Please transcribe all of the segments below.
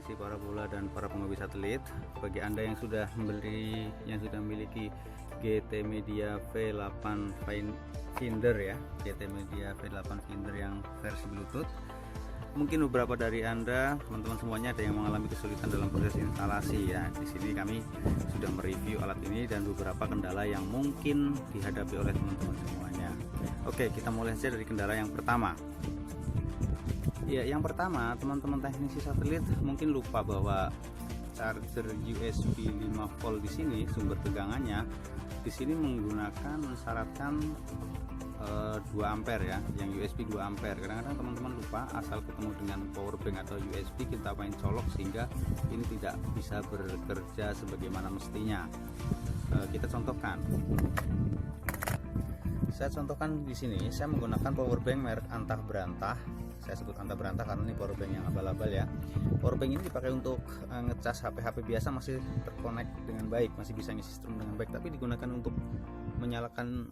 teknisi parabola dan para penghobi satelit. Bagi Anda yang sudah memiliki GT Media V8 Finder ya, GT Media V8 Finder yang versi Bluetooth, mungkin beberapa dari Anda, teman-teman semuanya, ada yang mengalami kesulitan dalam proses instalasi ya. Di sini kami sudah mereview alat ini dan beberapa kendala yang mungkin dihadapi oleh teman-teman semuanya. Oke, kita mulai saja dari kendala yang pertama. Ya, yang pertama, teman-teman teknisi satelit mungkin lupa bahwa charger USB 5 volt di sini, sumber tegangannya di sini mensyaratkan 2 ampere ya, yang USB 2 ampere. Kadang-kadang teman-teman lupa, asal ketemu dengan power bank atau USB kita main colok sehingga ini tidak bisa bekerja sebagaimana mestinya. Kita contohkan. Saya contohkan di sini, saya menggunakan power bank merek Antah Berantah. Saya sebut Antah Berantah karena ini power bank yang abal-abal ya. Power bank ini dipakai untuk ngecas HP-HP biasa, masih terkonek dengan baik, masih bisa ngisi strum dengan baik. Tapi digunakan untuk menyalakan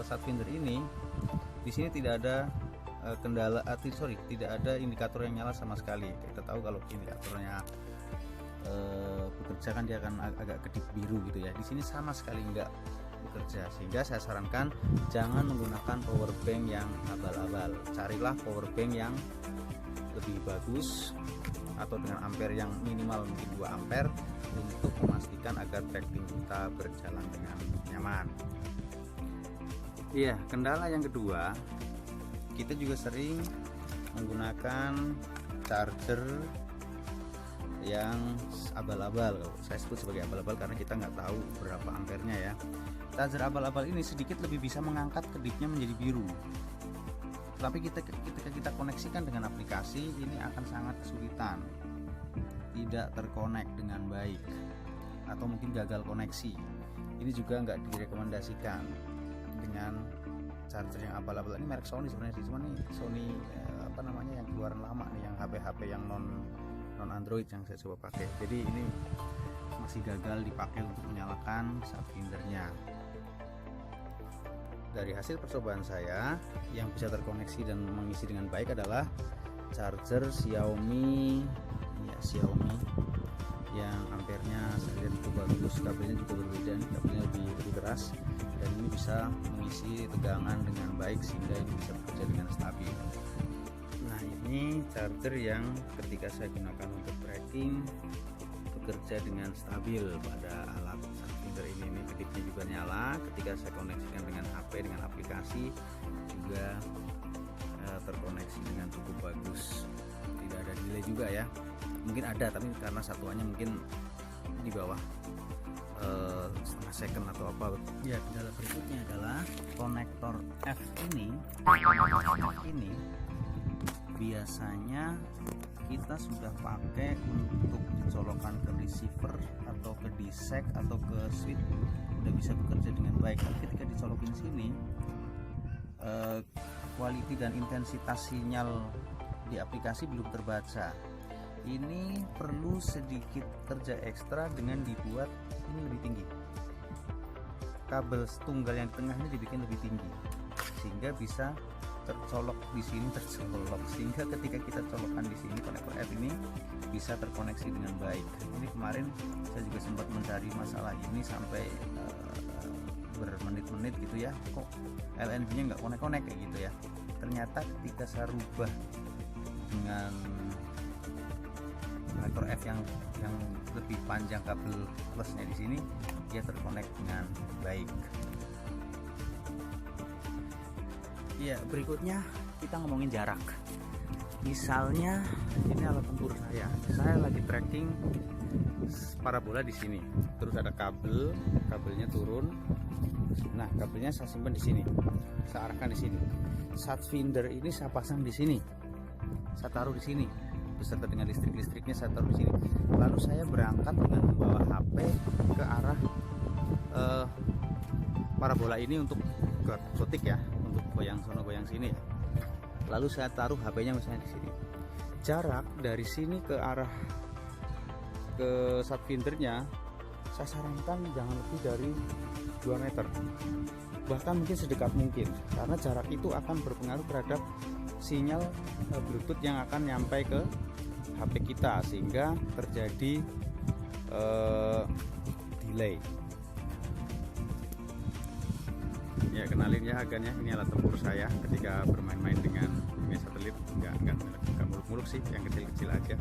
Satfinder ini, di sini tidak ada tidak ada indikator yang nyala sama sekali. Kita tahu kalau indikatornya bekerja kan dia akan agak kedip biru gitu ya. Di sini sama sekali enggak bekerja, sehingga saya sarankan jangan menggunakan power bank yang abal-abal. Carilah power bank yang lebih bagus atau dengan ampere yang minimal mungkin 2 ampere untuk memastikan agar tracking kita berjalan dengan nyaman. Iya, kendala yang kedua, kita juga sering menggunakan charger yang abal-abal. Saya sebut sebagai abal-abal karena kita nggak tahu berapa ampernya ya. Charger abal-abal ini sedikit lebih bisa mengangkat kedipnya menjadi biru, tapi ketika kita koneksikan dengan aplikasi ini akan sangat kesulitan, tidak terkonek dengan baik atau mungkin gagal koneksi. Ini juga nggak direkomendasikan dengan charger yang abal-abal. Ini merek Sony sebenarnya, cuma nih Sony yang keluaran lama nih, yang HP-HP yang non Android yang saya coba pakai. Jadi ini masih gagal dipakai untuk menyalakan Satfindernya. Dari hasil percobaan saya, yang bisa terkoneksi dan mengisi dengan baik adalah charger Xiaomi yang ampernya saya lihat cukup bagus, kabelnya juga berbeda, kabelnya lebih keras, dan ini bisa mengisi tegangan dengan baik sehingga ini bisa bekerja dengan stabil. Nah, ini charger yang ketika saya gunakan untuk tracking bekerja dengan stabil pada alat Satfinder ini kedipnya juga nyala. Ketika saya koneksikan dengan HP, dengan aplikasi juga terkoneksi dengan cukup bagus, tidak ada delay juga ya. Mungkin ada, tapi karena satuannya mungkin di bawah setengah second atau apa ya. Kendala berikutnya adalah konektor F ini biasanya kita sudah pakai untuk dicolokkan ke receiver atau ke disek atau ke switch, udah bisa bekerja dengan baik. Tapi ketika dicolokin sini, quality dan intensitas sinyal di aplikasi belum terbaca. Ini perlu sedikit kerja ekstra dengan dibuat ini lebih tinggi. Kabel tunggal yang di tengah ini dibikin lebih tinggi sehingga bisa tercolok di sini, sehingga ketika kita colokkan di sini, konektor F ini bisa terkoneksi dengan baik. Ini kemarin saya juga sempat mencari masalah ini sampai bermenit-menit gitu ya, kok LNB-nya nggak konek-konek kayak gitu ya. Ternyata ketika saya rubah dengan konektor F yang lebih panjang kabel plusnya di sini, dia terkonek dengan baik. Ya, berikutnya kita ngomongin jarak. Misalnya ini alat tempur saya lagi tracking parabola di sini, terus ada kabelnya turun. Nah, kabelnya saya simpan di sini, saya arahkan di sini. Satfinder ini saya pasang di sini, saya taruh di sini beserta dengan listriknya saya taruh di sini. Lalu saya berangkat dengan membawa HP ke arah parabola ini untuk ke sotik ya, untuk goyang sono goyang sini. Lalu saya taruh HP-nya misalnya di sini. Jarak dari sini ke arah ke Satfindernya saya sarankan jangan lebih dari 2 meter, bahkan mungkin sedekat mungkin, karena jarak itu akan berpengaruh terhadap sinyal Bluetooth yang akan nyampe ke HP kita sehingga terjadi delay. Ya, kenalin ya agannya, ini alat tempur saya ketika bermain-main dengan satelit. Nggak muluk-muluk sih, yang kecil-kecil aja.